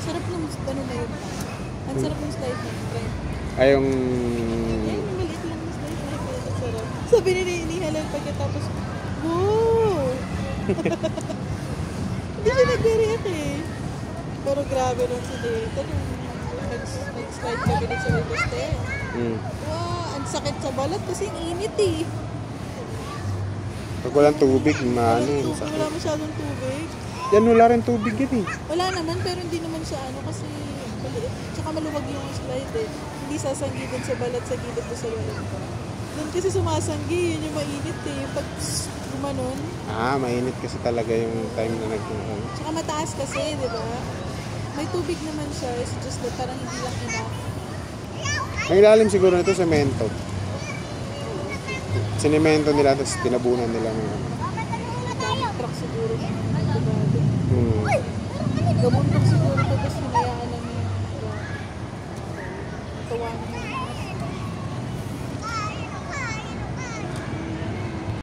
Sarap ng ano na yun. Ang sarap ng slide na yun. Ay, yung... Yung maliit lang ng slide na yun. Ang sarap. Sabi ni Helen pagkatapos, wow! Hindi siya nag-react eh. Pero grabe nung si Dayton. Nag-slide kami din sa may poste. Wow, ang sakit sa balat kasi ang init eh. Pag walang tubig, maano yun. Wala masyadong tubig. Yan, wala rin tubig yan eh. Wala naman, pero hindi naman siya ano kasi maliit. Tsaka maluwag yung slide eh. Hindi sasanggi dun sa balat, sa gilid mo sa balat. Doon kasi sumasanggi, yun yung mainit eh. Yung pag gumanon. Ah, mainit kasi talaga yung time na nagtuhan. Tsaka mataas kasi, di ba? May tubig naman siya, it's just that parang hindi lang enough. Ang ilalim siguro nito, semento. Sinemento nila, tapos tinabunan nila ng ano. Daming truck siguro siya. Hmm. Gamon truck siguro ito, tapos hinayaan lang yung tuwa naman.